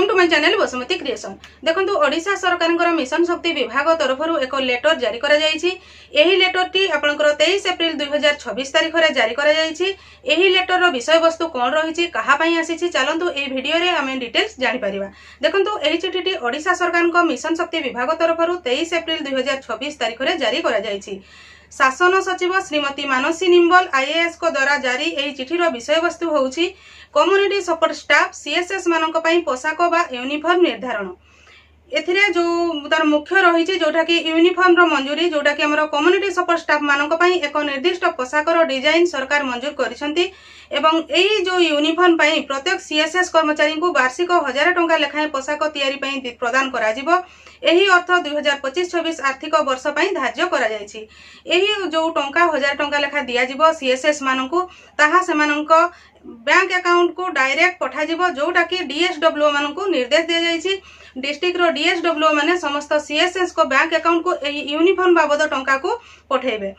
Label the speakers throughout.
Speaker 1: Welcome to my channel Basumati creation. देखंतु ओडिशा सरकार mission शक्ति विभाग तरफ एक लेटर जारी करा जायछि। एही लेटर टी आपनकर 23 एप्रिल 2026 तारिख रे जारी करा जायछि। एही लेटर रो विषय वस्तु कोन रहिछि कहा पई आसीछि चलंतु ए वीडियो रे हमें डिटेल्स जानि परिबा। देखंतु एही चिठीटी ओडिशा सरकार मिशन शक्ति विभाग तरफ 23 एप्रिल 2026 तारिख रे जारी करा जायछि। शासन सचिव श्रीमती मानसी निम्बल आईएएस को द्वारा जारी एही चिठीर विषय वस्तु होउछि कम्युनिटी सपोर्ट स्टाफ सीएसएस मानक पई पोशाक बा यूनिफॉर्म निर्धारण। एथिरे जो तार मुख्य रही जोटा कि यूनिफॉर्म रो मंजूरी जोटा कि हमर कम्युनिटी सपोर्ट स्टाफ मानक पई एक निर्दिष्ट पोशाकर डिजाइन सरकार मंजूर करिसंती एवं एही जो यूनिफॉर्म पई प्रत्येक सीएसएस कर्मचारी को वार्षिक 1000 टंका लेखाएं पोशाक तैयारी पई प्रदान करा जिवो। एही अर्थ 2025-26 आर्थिक वर्ष पई धार्य करा जायछि। एही जो टंका 1000 टंका लेखा दिया जिवो सीएसएस मानकू ताहा सेमानक बैंक अकाउंट को डायरेक्ट पठा जिवो जोटा कि डीएसडब्ल्यू मानकू निर्देश दिया जायछि। डिस्ट्रिक्ट रो डीएसडब्ल्यू माने समस्त सीएसएस को बैंक अकाउंट को एही यूनिफॉर्म बाबद टंका को पठेबे।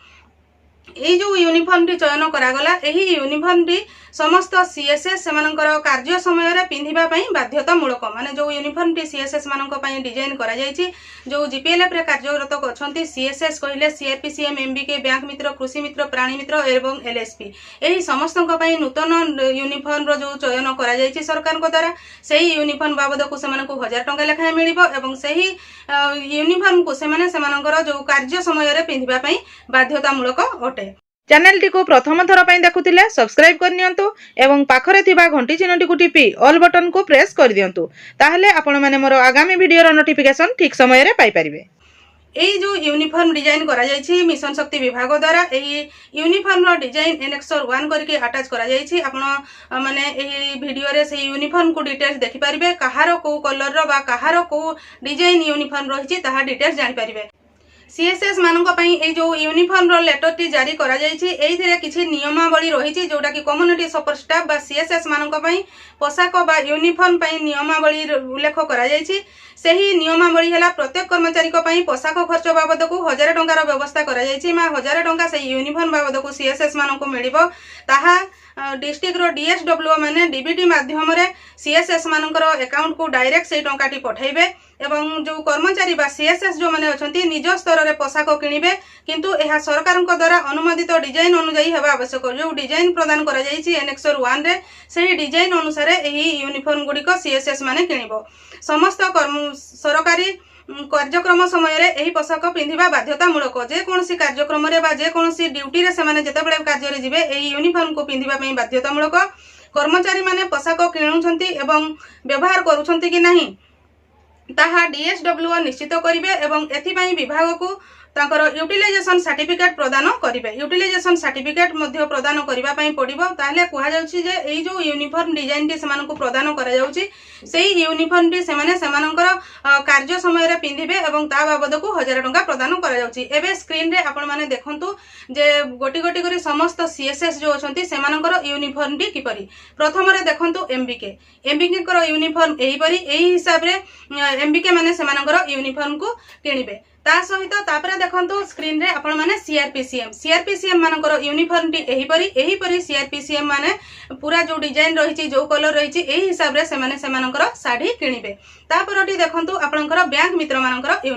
Speaker 1: एही जो यूनिफॉर्म टी चयन करा गला एही यूनिफॉर्म टी समस्त सीएसएस सेमानकर कार्य समय रे पिंधिबा पई बाध्यतामूलक माने जो यूनिफॉर्म टी सीएसएस मानक पई डिजाइन करा जायछि। जो जीपीएलएफ रे कार्यरत अछंती सीएसएस कहिले सीआरपीसीएम एमबीके बैंक मित्र कृषि मित्र प्राणी मित्र एवं एलएसपी एही समस्तक पई नूतन यूनिफॉर्म रो जो चयन करा जायछि सरकार को द्वारा सेही यूनिफॉर्म बाबद को सेमानकु 1000 टंका लेखा मिलिबो एवं सेही यूनिफॉर्म को सेमाने सेमानकर जो कार्य समय रे पिंधिबा पई बाध्यतामूलक अटे।
Speaker 2: चैनल टी को प्रथम थर पई देखुथिले सब्सक्राइब कर नियंतु एवं पाखरे थिबा घंटी चिन्हटी को टिपी ऑल बटन को प्रेस कर दियंतु ताहले आपण माने मोर आगामी वीडियो रो नोटिफिकेशन ठीक समय रे पाई परिबे।
Speaker 1: एही जो यूनिफॉर्म डिजाइन करा जायछि मिशन शक्ति विभाग द्वारा एही यूनिफॉर्म रो डिजाइन एनेक्सर 1 करके अटैच करा जायछि। आपण माने एही वीडियो रे से यूनिफॉर्म को डिटेल्स देखि परिबे कहारो को कलर रो बा कहारो को डिजाइन यूनिफॉर्म रहिछि ताहा डिटेल्स जानि परिबे। सीएसएस मानक पई ए जो यूनिफॉर्म रो लेटर टी जारी करा जायछि एथिरे किछि नियमावली रहिछि जोटा कि कम्युनिटी सपोर्ट स्टाफ बा सीएसएस मानक पई पोशाक बा यूनिफॉर्म पई नियमावली उल्लेख करा जायछि। सेही नियमावली हला प्रत्येक कर्मचारी को पई पोशाक खर्च बाबद को 1000 टंका रो व्यवस्था करा जायछि। मा 1000 टंका से यूनिफॉर्म बाबद को सीएसएस मानक मिलिबो ताहा डिस्ट्रिक्ट रो डीएसडब्ल्यू माने डीबीटी माध्यम रे सीएसएस मानकर अकाउंट को डायरेक्ट से टंका टी पठेबे एवं जो कर्मचारी बा सीएसएस जो माने अछंती निज स्तर रे पोशाक किनिबे किंतु एहा सरकार को द्वारा अनुमोदित डिजाइन अनुसार हेबा आवश्यक। जो डिजाइन प्रदान करा जायछि एनेक्सर 1 रे सेही डिजाइन अनुसार एही यूनिफॉर्म गुडी को सीएसएस माने किनिबो। समस्त सरकारी कार्यक्रम समय रे एही पोशाक पिंधिबा बाध्यतामूलक। जे कोनसी कार्यक्रम रे बा जे कोनसी ड्यूटी रे सेमाने जेतेबेले कार्य रे जिवे एही यूनिफॉर्म को पिंधिबा पई बाध्यतामूलक। कर्मचारी माने पोशाक किणुछंती एवं व्यवहार करूछंती कि नाही ताहा डीएसडब्ल्यू निश्चित करिवे एवं एथि पई विभाग को तांकर यूटिलाइजेशन सर्टिफिकेट प्रदान करिवे। यूटिलाइजेशन सर्टिफिकेट मध्ये प्रदान करिबा पई पडिबो। ताहले कुहा जाउछि जे एई जो यूनिफॉर्म डिजाइन टी सेमान को प्रदान करा जाउछि सेही यूनिफॉर्म टी सेमाने सेमानकर कार्य समय रे पिंधिबे एवं ता बाबद को 1000 टंका प्रदान करा जाउछि। एबे स्क्रीन रे आपण माने देखंतु जे गोटी गोटी करी समस्त सीएसएस जो अछंती सेमानकर यूनिफॉर्म टी किपरि। प्रथम रे देखंतु एमबीके कर यूनिफॉर्म एही परि एही हिसाब रे एमबीके माने सेमानकर यूनिफॉर्म को किनिबे। ता सहित तापरे देखंतु स्क्रीन रे आपण माने सीआरपीसीएम मानकर यूनिफॉर्म टी एही परि सीआरपीसीएम माने पूरा जो डिजाइन रहिछि जो कलर रहिछि एही हिसाब रे सेमानकर साड़ी किनिबे। तापरटी देखंतु आपनकर बैंक मित्र मानकर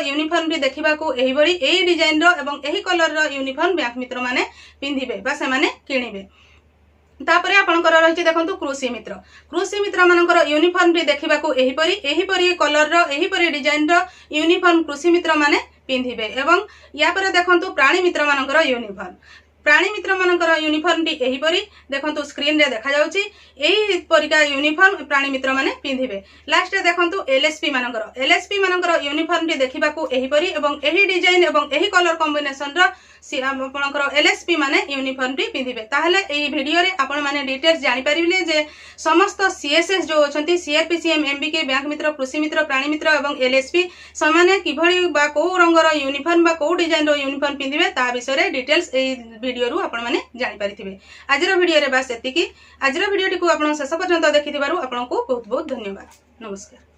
Speaker 1: यूनिफॉर्म टी देखिबा को एही डिजाइन रो एवं एही कलर रो यूनिफॉर्म बैंक मित्र माने पिंधिबे बा सेमाने किनिबे। तापरे आपनकर रहिछि देखंतु कृषि मित्र मानकर यूनिफॉर्म टी देखिबा को एही परि कलर रो एही परि डिजाइन रो यूनिफॉर्म कृषि मित्र माने पिंधिबे। एवं या पर देखंतु प्राणी मित्र मानकर यूनिफॉर्म टी एही परि देखंतु स्क्रीन रे देखा जाउछि एही परिका यूनिफॉर्म प्राणी मित्र माने पिंधिबे। लास्ट रे देखंतु एलएसपी मानकर यूनिफॉर्म टी देखिबा को एही परि एवं एही डिजाइन एवं एही कलर कॉम्बिनेशन रो आपनकर एलएसपी माने यूनिफॉर्म टी पिंधिबे। ताहले एही वीडियो रे आपण माने डिटेल्स जानि परिबे जे समस्त सीएसएस जो अछंती सीआरपीसीएम एमबीके बैंक मित्र कृषि मित्र प्राणी मित्र एवं एलएसपी समाने किभଳି बा को रंगर यूनिफॉर्म बा को डिजाइन रो यूनिफॉर्म पिंधिबे ता विषय रे डिटेल्स एही वीडियो रु आपण माने जानि परिथिबे। आजर वीडियो रे बस एतिकी। आजर वीडियो टी को आपण शेष पर्यंत देखिथिबारु आपनको बहुत बहुत धन्यवाद। नमस्कार।